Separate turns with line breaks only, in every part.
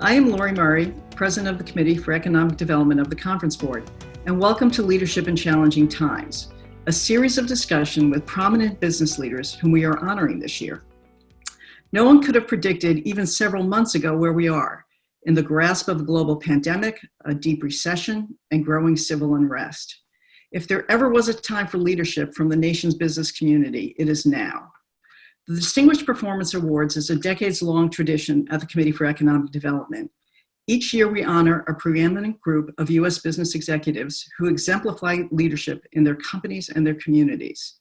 I am Lori Murray, President of the Committee for Economic Development of the Conference Board, and welcome to Leadership in Challenging Times, a series of discussion with prominent business leaders whom we are honoring this year. No one could have predicted even several months ago where we are, in the grasp of a global pandemic, a deep recession, and growing civil unrest. If there ever was a time for leadership from the nation's business community, it is now. The Distinguished Performance Awards is a decades-long tradition at the Committee for Economic Development. Each year we honor a preeminent group of U.S. business executives who exemplify leadership in their companies and their communities.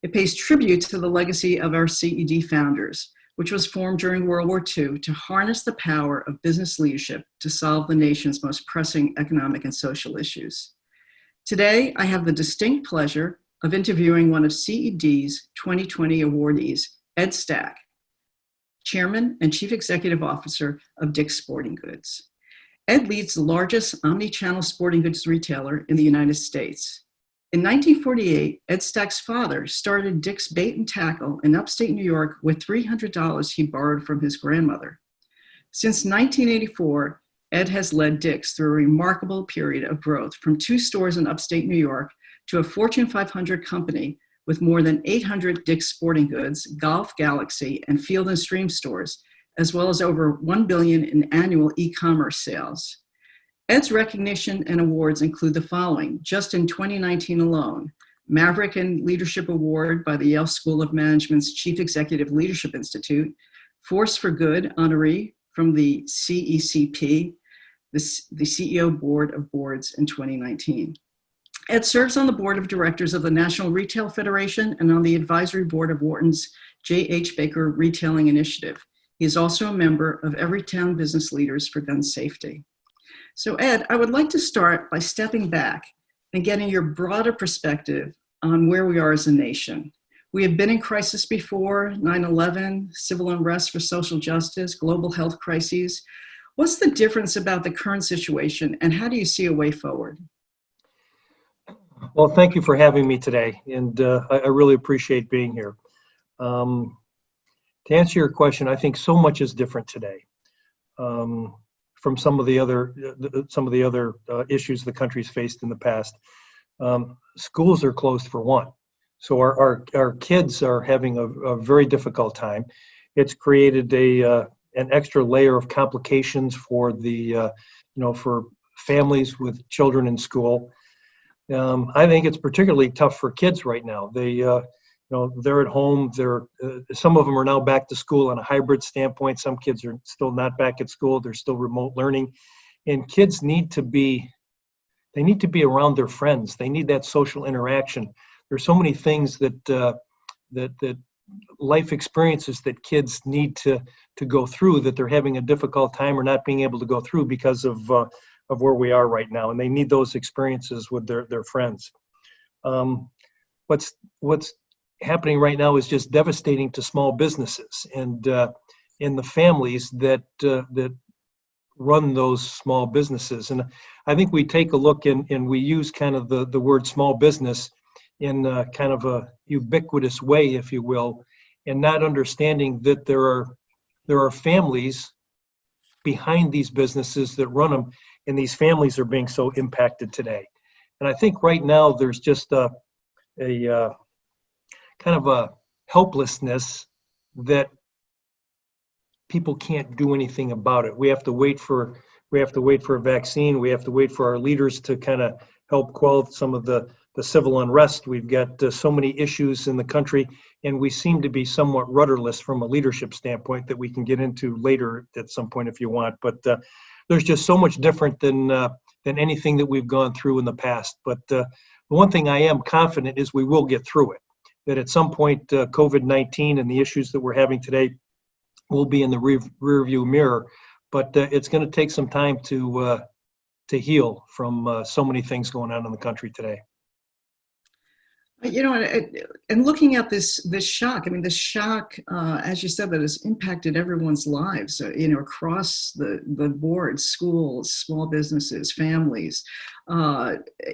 It pays tribute to the legacy of our CED founders, which was formed during World War II to harness the power of business leadership to solve the nation's most pressing economic and social issues. Today, I have the distinct pleasure of interviewing one of CED's 2020 awardees, Ed Stack, Chairman and Chief Executive Officer of Dick's Sporting Goods. Ed leads the largest omni-channel sporting goods retailer in the United States. In 1948, Ed Stack's father started Dick's Bait and Tackle in upstate New York with $300 he borrowed from his grandmother. Since 1984, Ed has led Dick's through a remarkable period of growth from 2 stores in upstate New York to a Fortune 500 company with more than 800 Dick's Sporting Goods, Golf Galaxy, and Field & Stream stores, as well as over $1 billion in annual e-commerce sales. Ed's recognition and awards include the following. Just in 2019 alone, Maverick and Leadership Award by the Yale School of Management's Chief Executive Leadership Institute, Force for Good honoree from the CECP, the CEO Board of Boards in 2019. Ed serves on the board of directors of the National Retail Federation and on the advisory board of Wharton's J.H. Baker Retailing Initiative. He is also a member of Everytown Business Leaders for Gun Safety. So Ed, I would like to start by stepping back and getting your broader perspective on where we are as a nation. We have been in crisis before, 9/11, civil unrest for social justice, global health crises. What's the difference about the current situation, and how do you see a way forward?
Well, thank you for having me today, and I really appreciate being here. To answer your question, I think so much is different today from some of the other issues the country's faced in the past. Schools are closed for one, so our kids are having a very difficult time. It's created an extra layer of complications for for families with children in school. I think it's particularly tough for kids right now. They're at home. Some of them are now back to school on a hybrid standpoint. Some kids are still not back at school. They're still remote learning, and kids need to be around their friends. They need that social interaction. There's so many things that life experiences that kids need to go through that they're having a difficult time or not being able to go through because of where we are right now, and they need those experiences with their friends. What's happening right now is just devastating to small businesses and the families that run those small businesses. And I think we take a look and we use kind of the word small business in kind of a ubiquitous way, if you will, and not understanding that there are families behind these businesses that run them, and these families are being so impacted today. And I think right now there's just a kind of a helplessness that people can't do anything about it. We have to wait for a vaccine. We have to wait for our leaders to kind of help quell some of the civil unrest. We've got so many issues in the country, and we seem to be somewhat rudderless from a leadership standpoint that we can get into later at some point if you want. But there's just so much different than anything that we've gone through in the past. But the one thing I am confident is we will get through it. That at some point COVID-19 and the issues that we're having today will be in the rearview mirror. But it's going to take some time to heal from so many things going on in the country today.
And looking at this shock, I mean, this shock, as you said, that has impacted everyone's lives, across the board, schools, small businesses, families,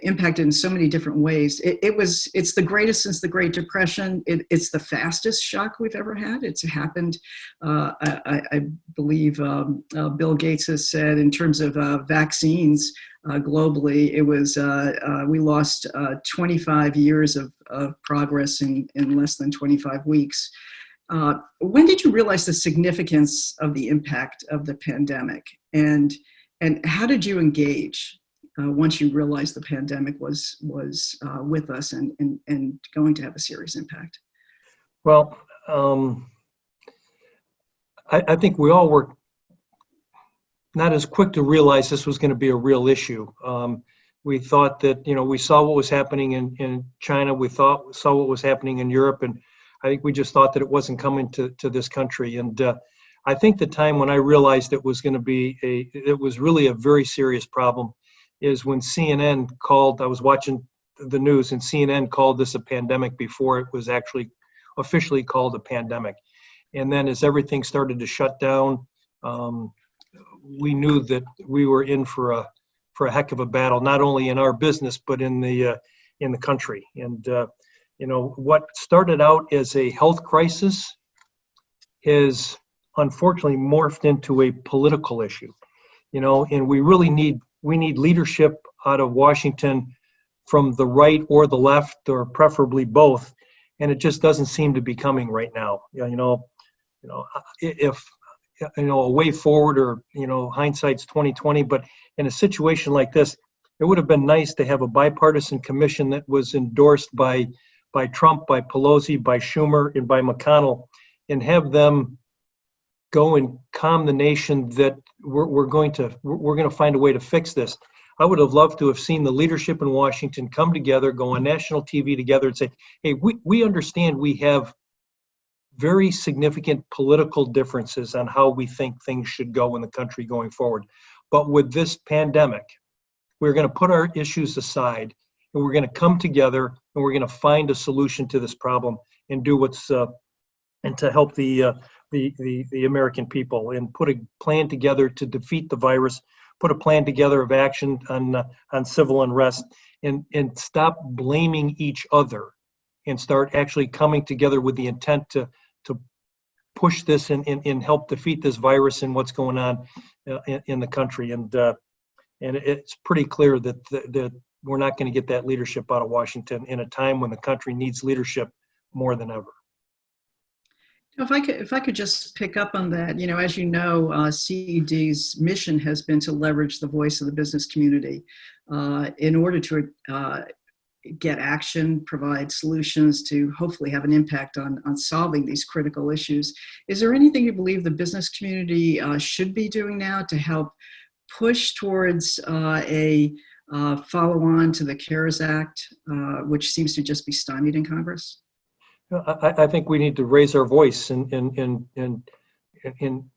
impacted in so many different ways. It's the greatest since the Great Depression. It's the fastest shock we've ever had. It's happened, I believe Bill Gates has said, in terms of vaccines, globally, it was we lost 25 years of progress in less than 25 weeks. When did you realize the significance of the impact of the pandemic, and how did you engage once you realized the pandemic was with us and going to have a serious impact?
Well, I think we all were not as quick to realize this was going to be a real issue. We thought that, we saw what was happening in China. We saw what was happening in Europe. And I think we just thought that it wasn't coming to this country. And I think the time when I realized it was going to be it was really a very serious problem is when CNN called. I was watching the news, and CNN called this a pandemic before it was actually officially called a pandemic. And then as everything started to shut down, we knew that we were in for a heck of a battle, not only in our business but in the country. And what started out as a health crisis has unfortunately morphed into a political issue. And we really need leadership out of Washington from the right or the left, or preferably both. And it just doesn't seem to be coming right now. If a way forward, or hindsight's 2020, but in a situation like this, it would have been nice to have a bipartisan commission that was endorsed by Trump, by Pelosi, by Schumer, and by McConnell, and have them go and calm the nation that we're going to find a way to fix this. I would have loved to have seen the leadership in Washington come together, go on national TV together, and say, hey, we understand we have very significant political differences on how we think things should go in the country going forward. But with this pandemic, we're going to put our issues aside, and we're going to come together, and we're going to find a solution to this problem, and do and to help the American people, and put a plan together to defeat the virus, put a plan together of action on civil unrest, and stop blaming each other, and start actually coming together with the intent to push this and help defeat this virus and what's going on in the country. And it's pretty clear that we're not going to get that leadership out of Washington in a time when the country needs leadership more than ever.
If I could just pick up on that, as you know, CED's mission has been to leverage the voice of the business community in order to get action, provide solutions to hopefully have an impact on solving these critical issues. Is there anything you believe the business community should be doing now to help push towards a follow-on to the CARES Act, which seems to just be stymied in Congress?
I think we need to raise our voice and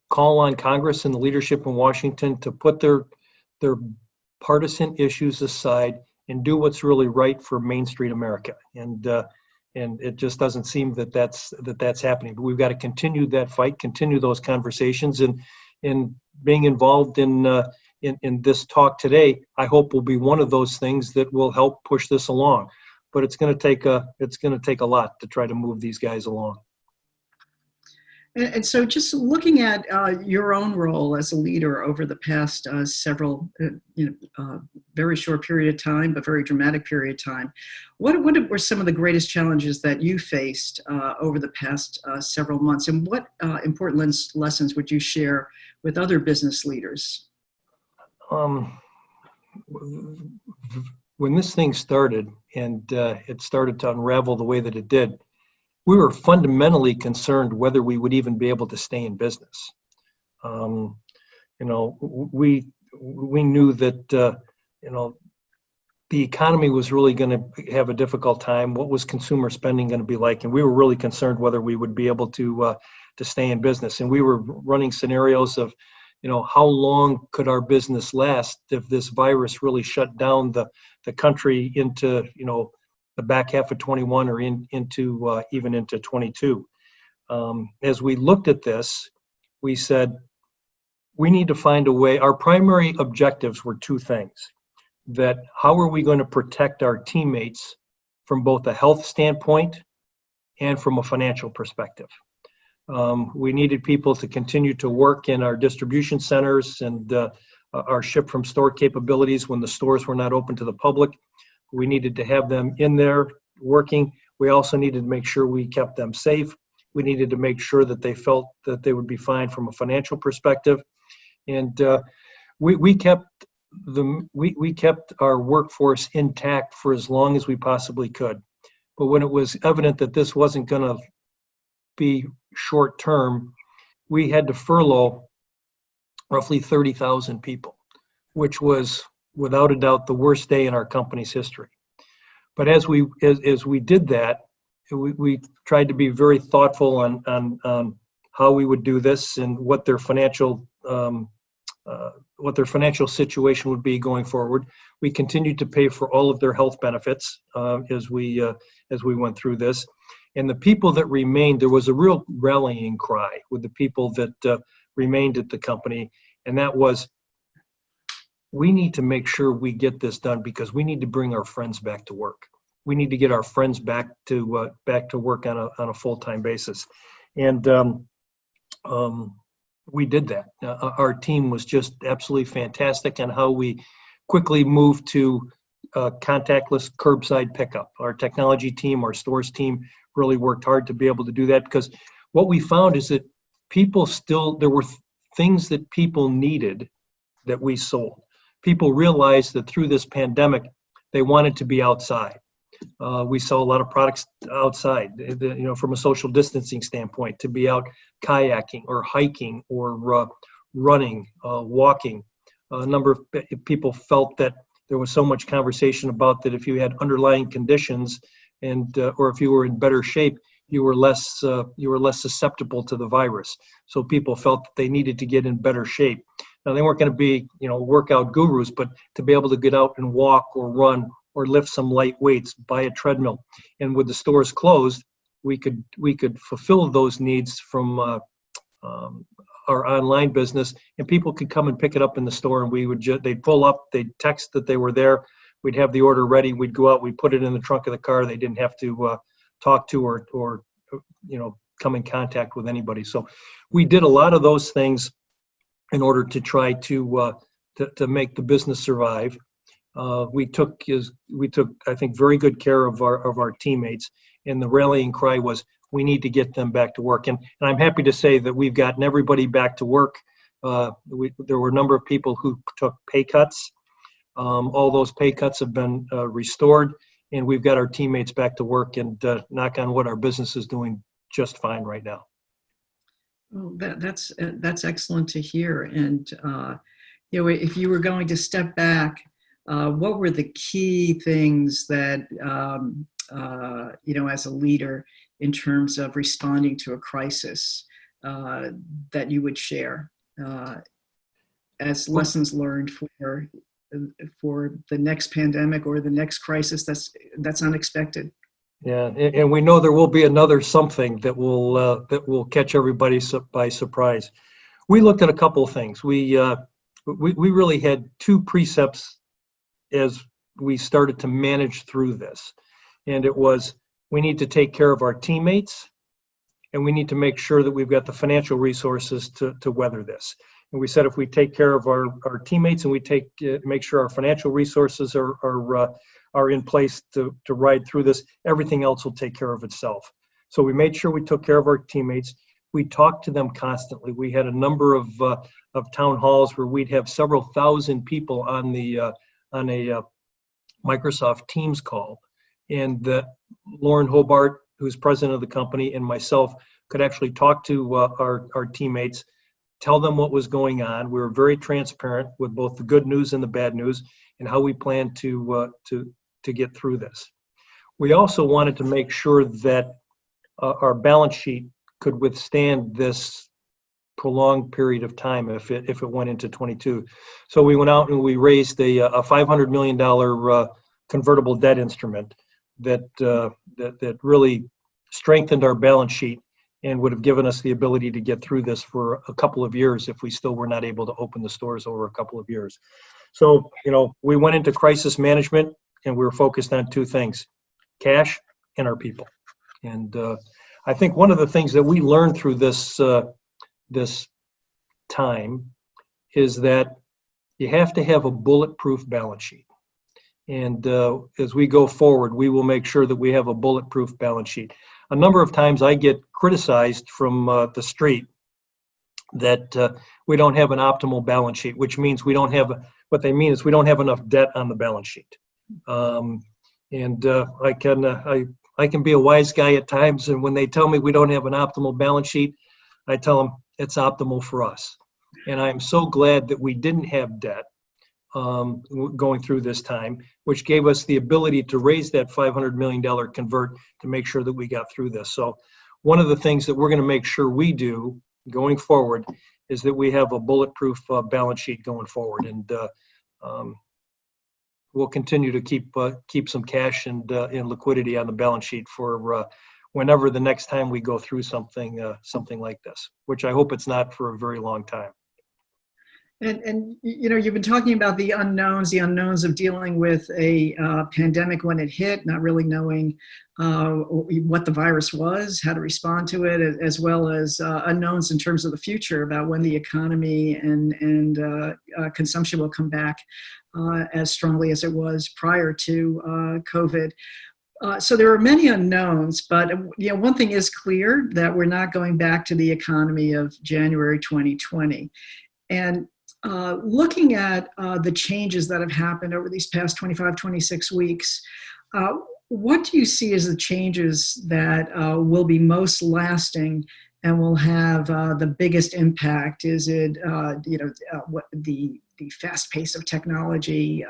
call on Congress and the leadership in Washington to put their partisan issues aside and do what's really right for Main Street America. And it just doesn't seem that's happening. But we've got to continue that fight, continue those conversations, and being involved in this talk today, I hope, will be one of those things that will help push this along. But it's going to take a lot to try to move these guys along.
And so, just looking at your own role as a leader over the past several, very short period of time, but very dramatic period of time, what were some of the greatest challenges that you faced over the past several months, and what important lessons would you share with other business leaders?
When this thing started, and it started to unravel the way that it did, we were fundamentally concerned whether we would even be able to stay in business. We knew that the economy was really going to have a difficult time. What was consumer spending going to be like? And we were really concerned whether we would be able to stay in business. And we were running scenarios of, how long could our business last if this virus really shut down the country into, the back half of 21 or into even into 22. As we looked at this, we said, we need to find a way. Our primary objectives were two things: that how are we going to protect our teammates from both a health standpoint and from a financial perspective. We needed people to continue to work in our distribution centers and our ship from store capabilities when the stores were not open to the public. We needed to have them in there working. We also needed to make sure we kept them safe. We needed to make sure that they felt that they would be fine from a financial perspective. And we kept our workforce intact for as long as we possibly could. But when it was evident that this wasn't going to be short term, we had to furlough roughly 30,000 people, which was without a doubt the worst day in our company's history. But as we did that, we tried to be very thoughtful on how we would do this and what their financial situation would be going forward. We continued to pay for all of their health benefits as we went through this. And the people that remained, there was a real rallying cry with the people that remained at the company, and that was, we need to make sure we get this done because we need to bring our friends back to work. We need to get our friends back to work on a full-time basis, and we did that. Our team was just absolutely fantastic on how we quickly moved to contactless curbside pickup. Our technology team, our stores team really worked hard to be able to do that, because what we found is that there were things that people needed that we sold. People realized that through this pandemic, they wanted to be outside. We saw a lot of products outside, from a social distancing standpoint, to be out kayaking or hiking or running, walking. A number of people felt that there was so much conversation about that if you had underlying conditions or if you were in better shape, you were less susceptible to the virus. So people felt that they needed to get in better shape. Now, they weren't going to be, workout gurus, but to be able to get out and walk or run or lift some light weights, buy a treadmill. And with the stores closed, we could fulfill those needs from our online business, and people could come and pick it up in the store, and they'd pull up, they'd text that they were there, we'd have the order ready, we'd go out, we'd put it in the trunk of the car, they didn't have to talk to or come in contact with anybody. So we did a lot of those things in order to try to make the business survive. We took, I think, very good care of our teammates, and the rallying cry was, we need to get them back to work. And I'm happy to say that we've gotten everybody back to work. There were a number of people who took pay cuts. All those pay cuts have been restored, and we've got our teammates back to work, and knock on wood, our business is doing just fine right now.
Well, that's excellent to hear. And if you were going to step back, what were the key things that as a leader in terms of responding to a crisis that you would share as lessons learned for the next pandemic or the next crisis that's unexpected?
Yeah, and we know there will be another something that will catch everybody by surprise. We looked at a couple of things. We really had two precepts as we started to manage through this, and it was, we need to take care of our teammates, and we need to make sure that we've got the financial resources to weather this. And we said, if we take care of our teammates and we make sure our financial resources are in place to ride through this, everything else will take care of itself. So we made sure we took care of our teammates. We talked to them constantly. We had a number of town halls where we'd have several thousand people on a Microsoft Teams call, and Lauren Hobart, who's president of the company, and myself could actually talk to our teammates, tell them what was going on. We were very transparent with both the good news and the bad news, and how we plan to get through this. We also wanted to make sure that our balance sheet could withstand this prolonged period of time if it went into 22. So we went out and we raised a $500 million convertible debt instrument that really strengthened our balance sheet and would have given us the ability to get through this for a couple of years if we still were not able to open the stores over a couple of years. So, we went into crisis management and we were focused on two things: cash and our people. And I think one of the things that we learned through this time is that you have to have a bulletproof balance sheet. And as we go forward, we will make sure that we have a bulletproof balance sheet. A number of times I get criticized from the street that we don't have an optimal balance sheet, which means we don't have, what they mean is we don't have enough debt on the balance sheet. I can be a wise guy at times, and when they tell me we don't have an optimal balance sheet, I tell them it's optimal for us. And I'm so glad that we didn't have debt going through this time, which gave us the ability to raise that $500 million convert to make sure that we got through this. So one of the things that we're going to make sure we do going forward is that we have a bulletproof balance sheet going forward. And we'll continue to keep some cash and liquidity on the balance sheet for whenever the next time we go through something like this, which I hope it's not for a very long time.
And you've been talking about the unknowns of dealing with a pandemic when it hit, not really knowing what the virus was, how to respond to it, as well as unknowns in terms of the future about when the economy and consumption will come back as strongly as it was prior to COVID. So there are many unknowns, but one thing is clear, that we're not going back to the economy of January 2020. And looking at the changes that have happened over these past 25, 26 weeks, what do you see as the changes that will be most lasting and will have the biggest impact? Is it what the fast pace of technology,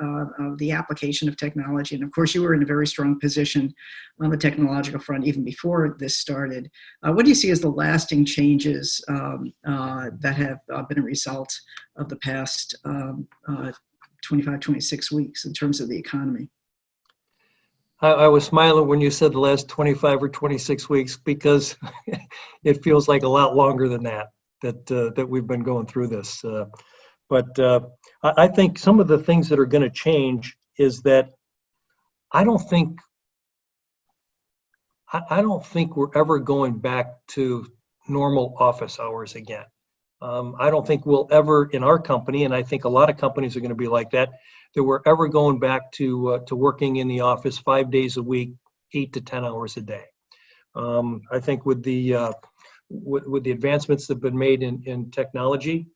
the application of technology? And of course, you were in a very strong position on the technological front even before this started. What do you see as the lasting changes that have been a result of the past 25, 26 weeks in terms of the economy?
I was smiling when you said the last 25 or 26 weeks, because it feels like a lot longer than that we've been going through this. But I think some of the things that are going to change is that I don't think we're ever going back to normal office hours again. I don't think we'll ever, in our company, and I think a lot of companies are going to be like that we're ever going back to working in the office 5 days a week, 8 to 10 hours a day. I think with the advancements that have been made in technology,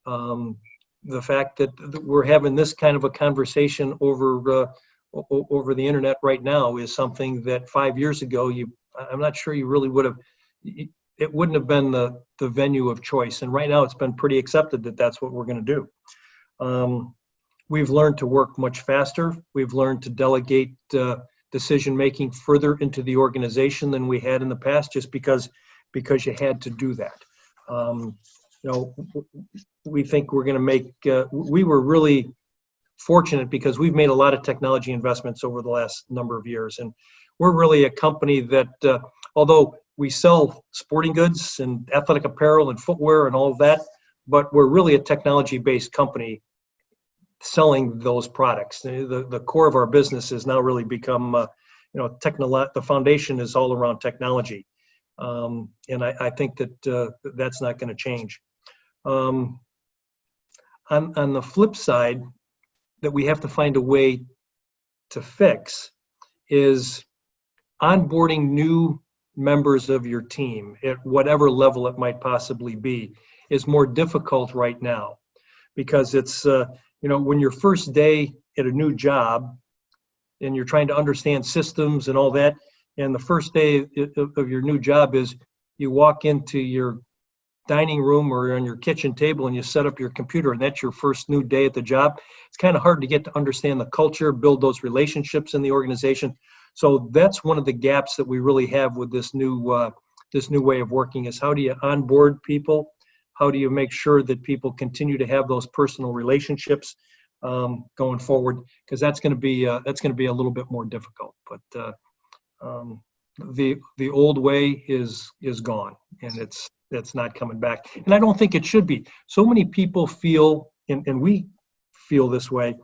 the fact that we're having this kind of a conversation over the internet right now is something that 5 years ago I'm not sure you really would have. It wouldn't have been the venue of choice, and right now it's been pretty accepted that that's what we're going to do. We've learned to work much faster. We've learned to delegate decision making further into the organization than we had in the past, just because you had to do that. We think we're going to make. We were really fortunate because we've made a lot of technology investments over the last number of years, and we're really a company that, although we sell sporting goods and athletic apparel and footwear and all of that, but we're really a technology-based company selling those products. The core of our business has now really become, the foundation is all around technology. And I think that that's not going to change. On the flip side, that we have to find a way to fix is onboarding new members of your team at whatever level it might possibly be is more difficult right now, because it's when your first day at a new job and you're trying to understand systems and all that, and the first day of your new job is you walk into your dining room or on your kitchen table and you set up your computer, and that's your first new day at the job. It's kind of hard to get to understand the culture, build those relationships in the organization. So that's one of the gaps that we really have with this new way of working, is how do you onboard people? How do you make sure that people continue to have those personal relationships going forward? Because that's going to be a little bit more difficult. But the old way is gone, and it's not coming back. And I don't think it should be. So many people feel, and we feel this way,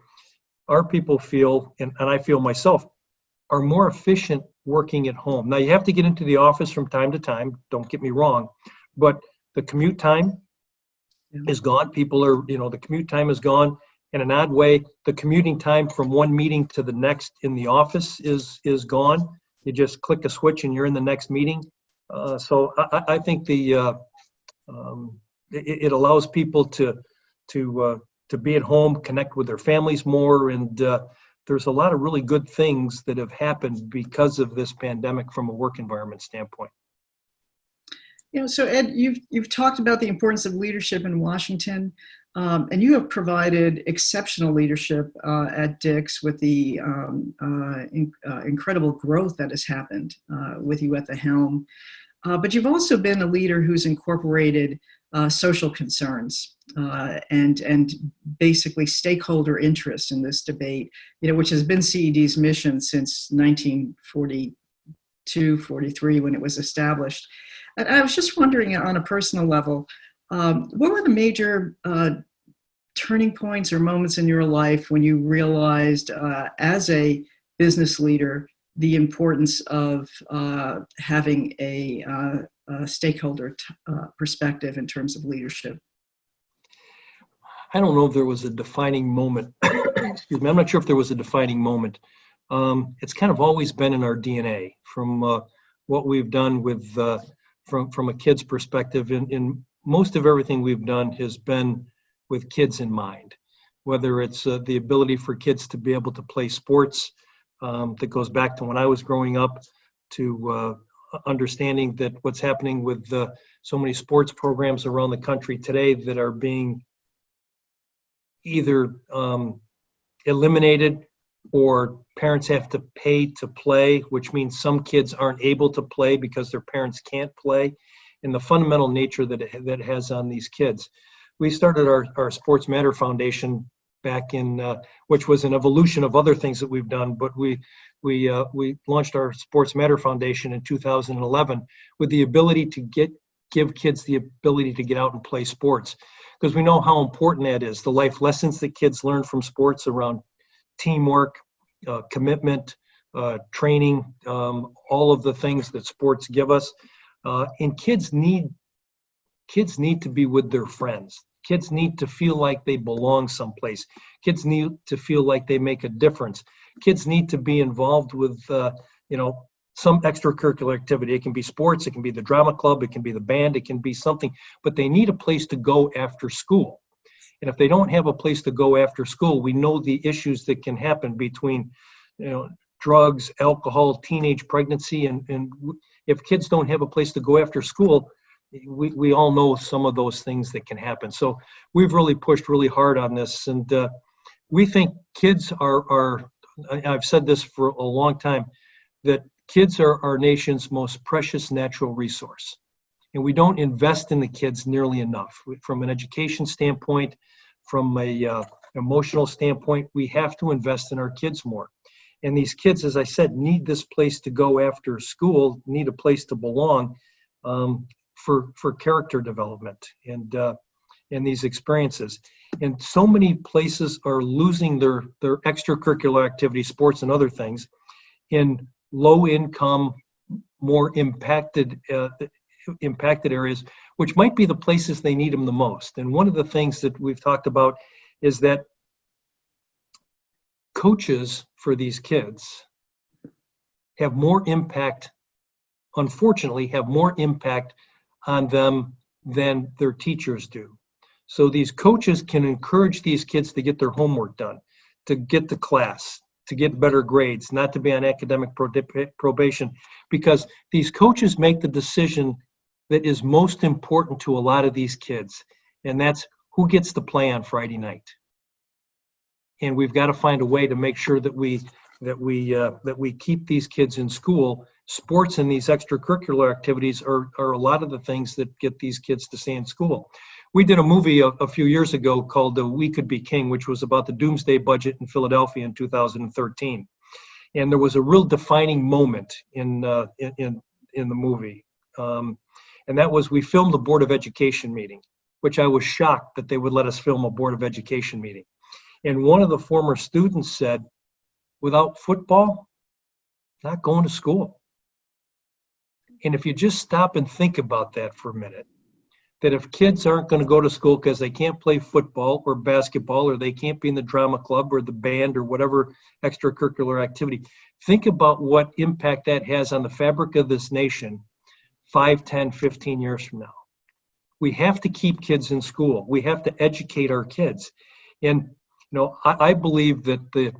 our people feel, and I feel myself, are more efficient working at home. Now, you have to get into the office from time to time, don't get me wrong, but the commute time is gone. People are, the commute time is gone. In an odd way, the commuting time from one meeting to the next in the office is gone. You just click a switch and you're in the next meeting. So I think it allows people to be at home, connect with their families more, and there's a lot of really good things that have happened because of this pandemic from a work environment standpoint.
So Ed, you've talked about the importance of leadership in Washington, and you have provided exceptional leadership at Dix with the incredible growth that has happened with you at the helm. But you've also been a leader who's incorporated social concerns and basically stakeholder interest in this debate, which has been CED's mission since 1942, 43 when it was established. And I was just wondering, on a personal level, what were the major turning points or moments in your life when you realized, as a business leader, the importance of having a stakeholder perspective in terms of leadership?
I don't know if there was a defining moment. Excuse me. I'm not sure if there was a defining moment. It's kind of always been in our DNA from what we've done with from a kid's perspective. In most of everything we've done has been with kids in mind, whether it's the ability for kids to be able to play sports that goes back to when I was growing up, to understanding that what's happening with so many sports programs around the country today that are being either eliminated or parents have to pay to play, which means some kids aren't able to play because their parents can't play, and the fundamental nature that it has on these kids. We started our Sports Matter Foundation back in, which was an evolution of other things that we've done, but we launched our Sports Matter Foundation in 2011 with the ability to give kids the ability to get out and play sports, because we know how important that is. The life lessons that kids learn from sports around teamwork, commitment, training, all of the things that sports give us. And kids need to be with their friends. Kids need to feel like they belong someplace. Kids need to feel like they make a difference. Kids need to be involved with, some extracurricular activity. It can be sports, it can be the drama club, it can be the band, it can be something, but they need a place to go after school. And if they don't have a place to go after school, we know the issues that can happen between, drugs, alcohol, teenage pregnancy, and if kids don't have a place to go after school, we all know some of those things that can happen. So we've really pushed really hard on this, and we think kids are, I've said this for a long time, that kids are our nation's most precious natural resource. And we don't invest in the kids nearly enough. From an education standpoint, from a emotional standpoint, we have to invest in our kids more. And these kids, as I said, need this place to go after school, need a place to belong for character development and these experiences. And so many places are losing their extracurricular activities, sports and other things, in low income, more impacted areas, which might be the places they need them the most. And one of the things that we've talked about is that coaches for these kids have more impact, unfortunately, have more impact on them than their teachers do. So these coaches can encourage these kids to get their homework done, to get to class, to get better grades, not to be on academic probation, because these coaches make the decision that is most important to a lot of these kids, and that's who gets to play on Friday night. And we've got to find a way to make sure that we keep these kids in school. Sports and these extracurricular activities are a lot of the things that get these kids to stay in school. We did a movie a few years ago called We Could Be King, which was about the doomsday budget in Philadelphia in 2013. And there was a real defining moment in the movie. And that was, we filmed the Board of Education meeting, which I was shocked that they would let us film a Board of Education meeting. And one of the former students said, without football, not going to school. And if you just stop and think about that for a minute, that if kids aren't going to go to school because they can't play football or basketball, or they can't be in the drama club or the band or whatever extracurricular activity, think about what impact that has on the fabric of this nation 5, 10, 15 years from now. We have to keep kids in school. We have to educate our kids. And, I believe that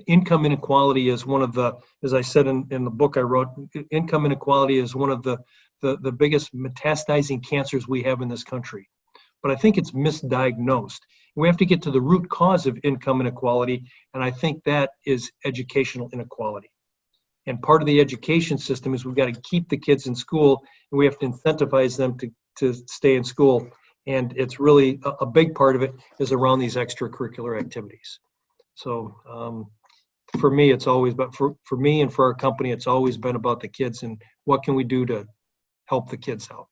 income inequality is one of the, as I said in the book I wrote, income inequality is one of the biggest metastasizing cancers we have in this country. But I think it's misdiagnosed. We have to get to the root cause of income inequality, and I think that is educational inequality. And part of the education system is we've got to keep the kids in school, and we have to incentivize them to stay in school. And it's really a big part of it is around these extracurricular activities. So for me, it's always, but for me and for our company, it's always been about the kids and what can we do to help the kids out.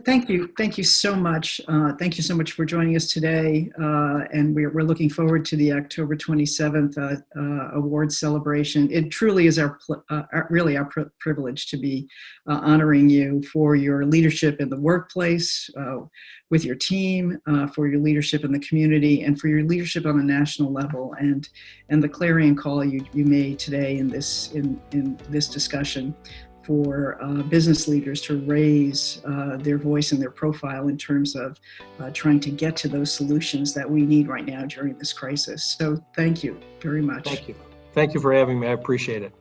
Thank you. Thank you so much. Thank you so much for joining us today. And we're looking forward to the October 27th awards celebration. It truly is our privilege to be honoring you for your leadership in the workplace, with your team, for your leadership in the community, and for your leadership on a national level, and the clarion call you made today in this discussion for business leaders to raise their voice and their profile in terms of trying to get to those solutions that we need right now during this crisis. So thank you very much.
Thank you. Thank you for having me. I appreciate it.